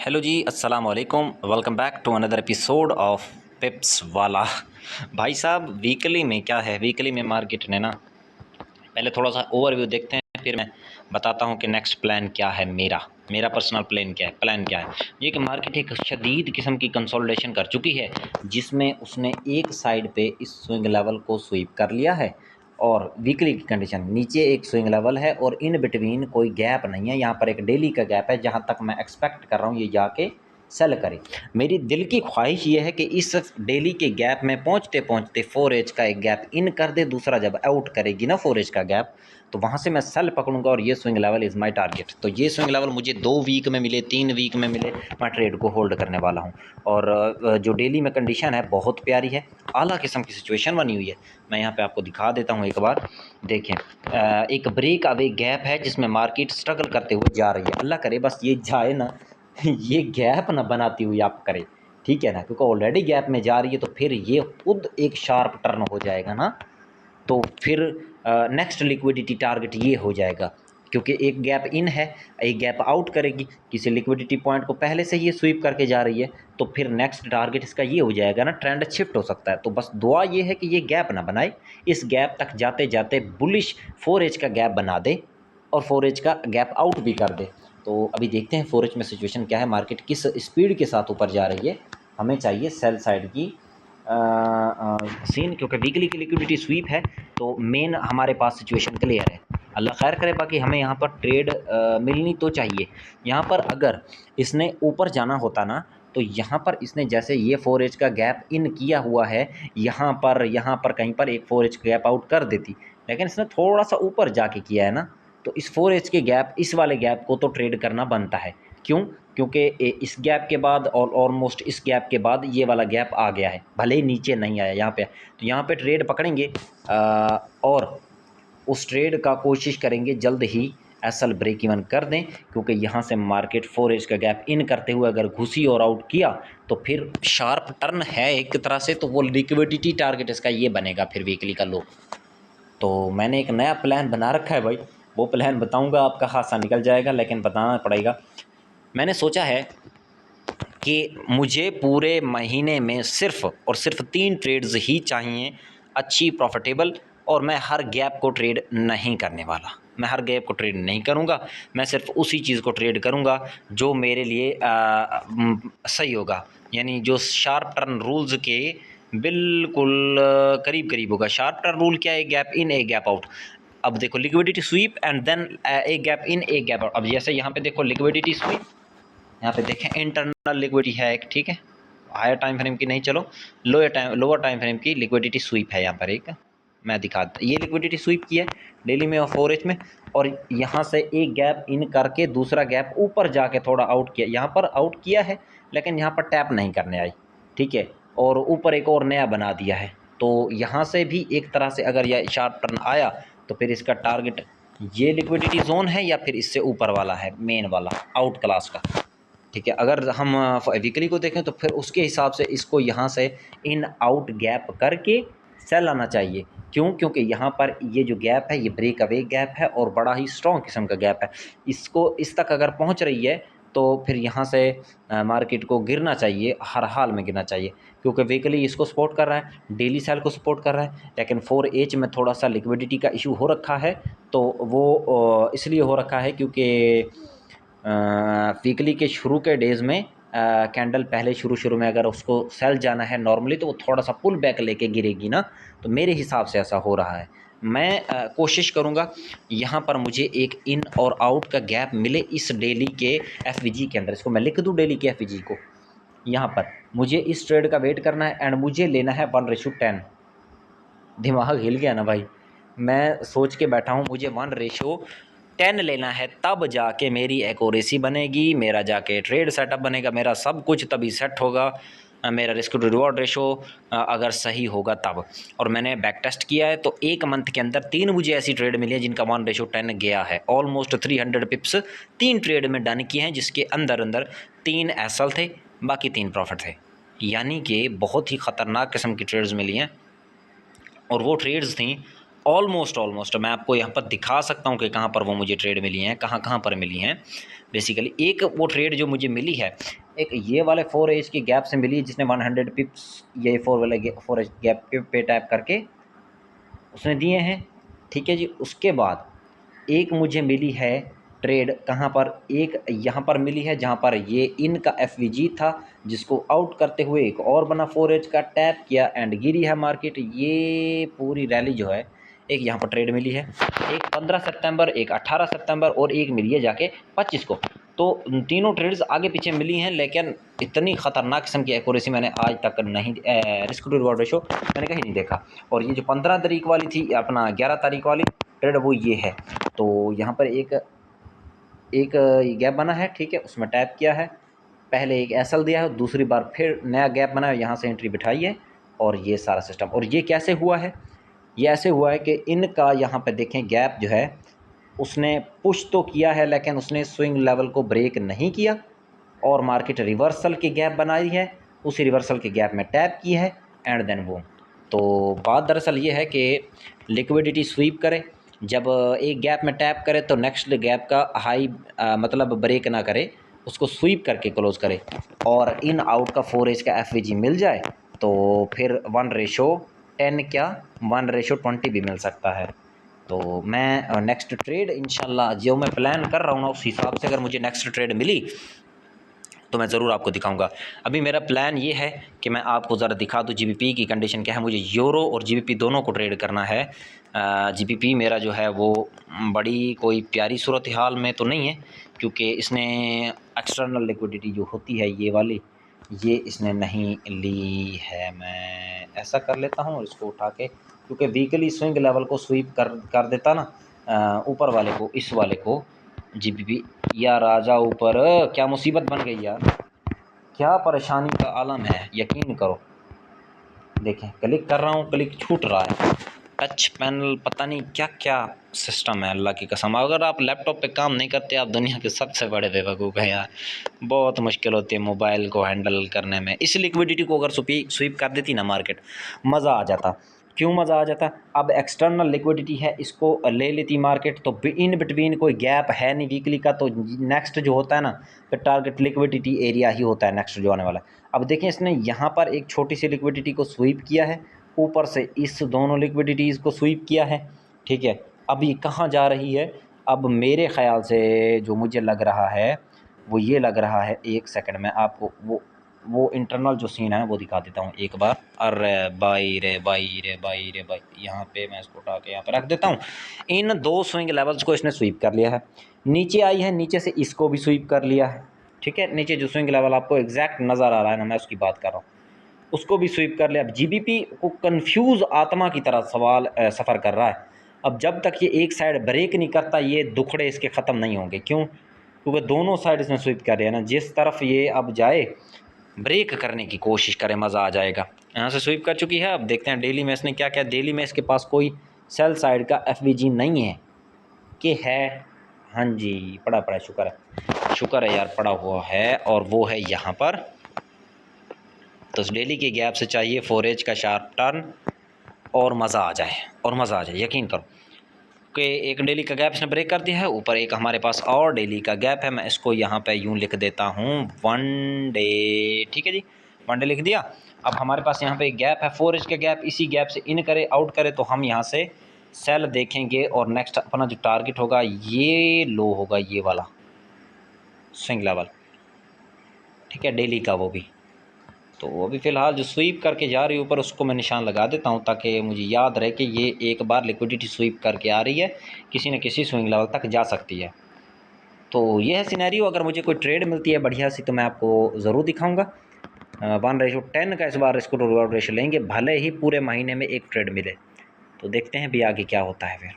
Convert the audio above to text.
Hello ji, अस्सलाम वालेकुम। Welcome back to another episode of पिप्स वाला। भाई साहब, वीकली में क्या है, वीकली में मार्केट ने ना पहले थोड़ा सा ओवरव्यू देखते हैं, फिर मैं बताता हूँ कि नेक्स्ट प्लान क्या है। मेरा पर्सनल प्लान क्या है ये कि मार्केट एक शदीद किस्म की कंसोलिडेशन कर चुकी है, जिसमें उसने एक साइड पे इस स्विंग लेवल को स्वीप कर लिया है और वीकली की कंडीशन नीचे एक स्विंग लेवल है और इन बिटवीन कोई गैप नहीं है। यहाँ पर एक डेली का गैप है, जहाँ तक मैं एक्सपेक्ट कर रहा हूँ ये जाके सेल करे। मेरी दिल की ख्वाहिश ये है कि इस डेली के गैप में पहुँचते पहुँचते 4H का एक गैप इन कर दे, दूसरा जब आउट करेगी ना 4H का गैप, तो वहाँ से मैं सेल पकड़ूंगा और ये swing level is my target. तो ये स्विंग लेवल मुझे 2 वीक में मिले, 3 वीक में मिले, मैं ट्रेड को होल्ड करने वाला हूँ। और जो डेली में कंडीशन है बहुत प्यारी है, आला किस्म की सिचुएशन बनी हुई है। मैं यहाँ पे आपको दिखा देता हूँ एक बार, देखें। एक ब्रेक अवे गैप है जिसमें मार्केट स्ट्रगल करते हुए जा रही है। अल्लाह करे बस ये जाए ना ये गैप ना बनाती हुई आप करे, ठीक है ना, क्योंकि ऑलरेडी गैप में जा रही है तो फिर ये खुद एक शार्प टर्न हो जाएगा ना, तो फिर नेक्स्ट लिक्विडिटी टारगेट ये हो जाएगा। क्योंकि एक गैप इन है, एक गैप आउट करेगी, किसी लिक्विडिटी पॉइंट को पहले से ये स्वीप करके जा रही है, तो फिर नेक्स्ट टारगेट इसका ये हो जाएगा ना, ट्रेंड शिफ्ट हो सकता है। तो बस दुआ ये है कि ये गैप ना बनाए, इस गैप तक जाते जाते बुलिश 4H का गैप बना दे और 4H का गैप आउट भी कर दे। तो अभी देखते हैं 4H में सिचुएशन क्या है, मार्केट किस स्पीड के साथ ऊपर जा रही है। हमें चाहिए सेल साइड की सीन, क्योंकि वीकली की लिक्विडिटी स्वीप है, तो मेन हमारे पास सिचुएशन क्लियर है। अल्लाह खैर करे, बाकी हमें यहाँ पर ट्रेड मिलनी तो चाहिए। यहाँ पर अगर इसने ऊपर जाना होता ना, तो यहाँ पर इसने जैसे ये 4H का गैप इन किया हुआ है, यहाँ पर कहीं पर एक 4H गैप आउट कर देती, लेकिन इसने थोड़ा सा ऊपर जाके किया है ना, तो इस 4H के गैप, इस वाले गैप को तो ट्रेड करना बनता है। क्यों? क्योंकि इस गैप के बाद और ऑलमोस्ट इस गैप के बाद ये वाला गैप आ गया है, भले ही नीचे नहीं आया यहाँ पे, तो यहाँ पे ट्रेड पकड़ेंगे और उस ट्रेड का कोशिश करेंगे जल्द ही एसएल ब्रेक इवन कर दें, क्योंकि यहाँ से मार्केट 4H का गैप इन करते हुए अगर घुसी और आउट किया तो फिर शार्प टर्न है एक तरह से, तो वो लिक्विडिटी टारगेट इसका ये बनेगा फिर वीकली का लो। तो मैंने एक नया प्लान बना रखा है भाई, वो प्लान बताऊंगा, आपका हादसा निकल जाएगा, लेकिन बताना पड़ेगा। मैंने सोचा है कि मुझे पूरे महीने में सिर्फ़ और सिर्फ 3 ट्रेड्स ही चाहिए, अच्छी प्रॉफिटेबल, और मैं हर गैप को ट्रेड नहीं करने वाला। मैं हर गैप को ट्रेड नहीं करूँगा, मैं सिर्फ उसी चीज़ को ट्रेड करूँगा जो मेरे लिए सही होगा, यानी जो शार्प टर्न रूल्स के बिल्कुल करीब करीब होगा। शार्प टर्न रूल क्या है? एक गैप इन, एक गैप आउट। अब देखो, लिक्विडिटी स्वीप एंड देन एक गैप इन, एक गैप आउट। अब जैसे यहाँ पे देखो लिक्विडिटी स्वीप, यहाँ पे देखें इंटरनल लिक्विडिटी है एक, ठीक है, हायर टाइम फ्रेम की नहीं, चलो लोअर टाइम फ्रेम की लिक्विडिटी स्वीप है यहाँ पर एक। मैं दिखाता, ये लिक्विडिटी स्वीप की है डेली में और 4H में, और यहाँ से एक गैप इन करके दूसरा गैप ऊपर जाके थोड़ा आउट किया, यहाँ पर आउट किया है लेकिन यहाँ पर टैप नहीं करने आई, ठीक है, और ऊपर एक और नया बना दिया है। तो यहाँ से भी एक तरह से अगर यह शार्प टर्न आया तो फिर इसका टारगेट ये लिक्विडिटी जोन है या फिर इससे ऊपर वाला है, मेन वाला आउट क्लास का, ठीक है। अगर हम वीकली को देखें तो फिर उसके हिसाब से इसको यहाँ से इन आउट गैप करके सेल आना चाहिए। क्यों? क्योंकि यहाँ पर ये जो गैप है ये ब्रेक अवे गैप है और बड़ा ही स्ट्रॉन्ग किस्म का गैप है। इसको इस तक अगर पहुँच रही है तो फिर यहाँ से मार्केट को गिरना चाहिए, हर हाल में गिरना चाहिए, क्योंकि वीकली इसको सपोर्ट कर रहा है, डेली सेल को सपोर्ट कर रहा है, लेकिन 4H में थोड़ा सा लिक्विडिटी का इशू हो रखा है। तो वो इसलिए हो रखा है क्योंकि वीकली के शुरू के डेज़ में कैंडल पहले शुरू में अगर उसको सेल जाना है नॉर्मली, तो वो थोड़ा सा पुल बैक लेके गिरेगी ना, तो मेरे हिसाब से ऐसा हो रहा है। मैं कोशिश करूँगा यहाँ पर मुझे एक इन और आउट का गैप मिले इस डेली के एफवीजी के अंदर। इसको मैं लिख दूँ डेली के एफवीजी को, यहाँ पर मुझे इस ट्रेड का वेट करना है एंड मुझे लेना है 1:10। दिमाग हिल गया ना भाई, मैं सोच के बैठा हूँ मुझे 1:10 लेना है, तब जाके मेरी एक्यूरेसी बनेगी, मेरा जाके ट्रेड सेटअप बनेगा, मेरा सब कुछ तभी सेट होगा, मेरा रिस्क टू रिवॉर्ड रेशो अगर सही होगा तब। और मैंने बैक टेस्ट किया है तो एक मंथ के अंदर 3 मुझे ऐसी ट्रेड मिली है जिनका 1:10 गया है। ऑलमोस्ट 300 पिप्स 3 ट्रेड में डन किए हैं, जिसके अंदर अंदर 3 एसल थे, बाकी 3 प्रॉफिट थे, यानी कि बहुत ही ख़तरनाक किस्म की ट्रेड्स मिली हैं। और वो ट्रेड्स थी ऑलमोस्ट मैं आपको यहाँ पर दिखा सकता हूँ कि कहाँ पर वो मुझे ट्रेड मिली हैं, कहाँ कहाँ पर मिली हैं। बेसिकली एक वो ट्रेड जो मुझे मिली है, एक ये वाले 4 एज की गैप से मिली है, जिसने 100 पिप्स ये 4 एज गैप पे टैप करके उसने दिए हैं। ठीक है जी। उसके बाद एक मुझे मिली है ट्रेड कहाँ पर, एक यहाँ पर मिली है जहाँ पर ये इनका एफवीजी था, जिसको आउट करते हुए एक और बना 4 एज का, टैप किया एंड गिरी है मार्केट। ये पूरी रैली जो है, एक यहाँ पर ट्रेड मिली है, एक 15 सितंबर, एक 18 सितंबर और एक मिली है जाके 25 को। तो तीनों ट्रेड्स आगे पीछे मिली हैं, लेकिन इतनी ख़तरनाक किस्म की एक्यूरेसी मैंने आज तक नहीं, रिस्क टू रिवॉर्ड रेशो मैंने कहीं नहीं देखा। और ये जो 15 तारीख वाली थी, अपना 11 तारीख वाली ट्रेड, वो ये है। तो यहाँ पर एक गैप बना है, ठीक है, उसमें टैप किया है, पहले एक एसएल दिया है, दूसरी बार फिर नया गैप बना है, यहाँ से एंट्री बिठाई है और ये सारा सिस्टम। और ये कैसे हुआ है? ये ऐसे हुआ है कि इनका यहाँ पे देखें गैप जो है, उसने पुश तो किया है लेकिन उसने स्विंग लेवल को ब्रेक नहीं किया और मार्केट रिवर्सल की गैप बनाई है, उसी रिवर्सल के गैप में टैप की है एंड देन वो। तो बात दरअसल ये है कि लिक्विडिटी स्वीप करे, जब एक गैप में टैप करे तो नेक्स्ट गैप का हाई मतलब ब्रेक ना करे, उसको स्वीप करके क्लोज करे और इन आउट का 4 एज का एफवीजी मिल जाए तो फिर 1:10 क्या 1:20 भी मिल सकता है। तो मैं नेक्स्ट ट्रेड इंशाल्लाह जो मैं प्लान कर रहा हूँ ना, उस हिसाब से अगर मुझे नेक्स्ट ट्रेड मिली तो मैं ज़रूर आपको दिखाऊंगा। अभी मेरा प्लान ये है कि मैं आपको ज़रा दिखा दूँ जीबीपी की कंडीशन क्या है। मुझे यूरो और जीबीपी दोनों को ट्रेड करना है। जीबीपी मेरा जो है वो बड़ी कोई प्यारी सूरत हाल में तो नहीं है, क्योंकि इसने एक्सटर्नल लिक्विडिटी जो होती है ये वाली, ये इसने नहीं ली है। मैं ऐसा कर लेता हूँ और इसको उठा के, क्योंकि वीकली स्विंग लेवल को स्वीप कर देता ना ऊपर वाले को, इस वाले को जीबीपी। यार राजा ऊपर, क्या मुसीबत बन गई यार, क्या परेशानी का आलम है, यकीन करो। देखें क्लिक कर रहा हूँ, क्लिक छूट रहा है, टच पैनल पता नहीं क्या क्या सिस्टम है, अल्लाह की कसम। अगर आप लैपटॉप पे काम नहीं करते, आप दुनिया के सबसे बड़े बेवकूफ़ हैं यार। बहुत मुश्किल होती है मोबाइल को हैंडल करने में। इस लिक्विडिटी को अगर स्वीप कर देती ना मार्केट, मज़ा आ जाता। क्यों मज़ा आ जाता? अब एक्सटर्नल लिक्विडिटी है, इसको ले लेती मार्केट, तो इन बिटवीन कोई गैप है नहीं वीकली का, तो नेक्स्ट जो होता है ना, फिर टारगेट लिक्विडिटी एरिया ही होता है नेक्स्ट जो आने वाला है। अब देखें, इसने यहाँ पर एक छोटी सी लिक्विडिटी को स्वीप किया है, ऊपर से इस दोनों लिक्विडिटीज़ को स्वीप किया है, ठीक है। अब ये कहाँ जा रही है? अब मेरे ख़्याल से जो मुझे लग रहा है वो ये लग रहा है, एक सेकंड में आपको वो इंटरनल जो सीन है वो दिखा देता हूँ एक बार। अरे भाई रे भाई रे भाई रे भाई, यहाँ पे मैं इसको उठा के यहाँ पे रख देता हूँ। इन दो स्विंग लेवल्स को इसने स्वीप कर लिया है, नीचे आई है, नीचे से इसको भी स्वीप कर लिया है, ठीक है। नीचे जो स्विंग लेवल आपको एग्जैक्ट नज़र आ रहा है ना, मैं उसकी बात कर रहा हूँ, उसको भी स्वीप कर लिया। अब जीबीपी को कंफ्यूज आत्मा की तरह सफ़र कर रहा है। अब जब तक ये एक साइड ब्रेक नहीं करता, ये दुखड़े इसके ख़त्म नहीं होंगे। क्यों? क्योंकि दोनों साइड इसमें स्वीप कर रहे हैं ना, जिस तरफ ये अब जाए ब्रेक करने की कोशिश करें, मज़ा आ जाएगा। यहाँ से स्वीप कर चुकी है। अब देखते हैं डेली में इसने क्या क्या। डेली में इसके पास कोई सेल साइड का एफवीजी नहीं है कि है? हाँ जी, पड़ा शुक्र है यार, पड़ा हुआ है, और वो है यहाँ पर। तो डेली के गैप से चाहिए 4 एज का शार्प टर्न और मज़ा आ जाए, यकीन करो कि एक डेली का गैप इसने ब्रेक कर दिया है। ऊपर एक हमारे पास और डेली का गैप है, मैं इसको यहाँ पे यूँ लिख देता हूँ 1 डे, ठीक है जी, 1 डे लिख दिया। अब हमारे पास यहाँ पे एक गैप है 4 एज का गैप, इसी गैप से इन करे आउट करे तो हम यहाँ से सेल देखेंगे और नेक्स्ट अपना जो टारगेट होगा ये लो होगा, ये वाला स्विंग लेवल, ठीक है, डेली का वो भी। तो वो भी फ़िलहाल जो स्वीप करके जा रही है ऊपर, उसको मैं निशान लगा देता हूँ ताकि मुझे याद रहे कि ये एक बार लिक्विडिटी स्वीप करके आ रही है, किसी न किसी स्विंग लेवल तक जा सकती है। तो ये है सिनेरियो। अगर मुझे कोई ट्रेड मिलती है बढ़िया सी तो मैं आपको ज़रूर दिखाऊँगा। 1:10 का इस बार इसको रिवॉर्ड रेशो लेंगे, भले ही पूरे महीने में एक ट्रेड मिले। तो देखते हैं भी आगे क्या होता है फिर।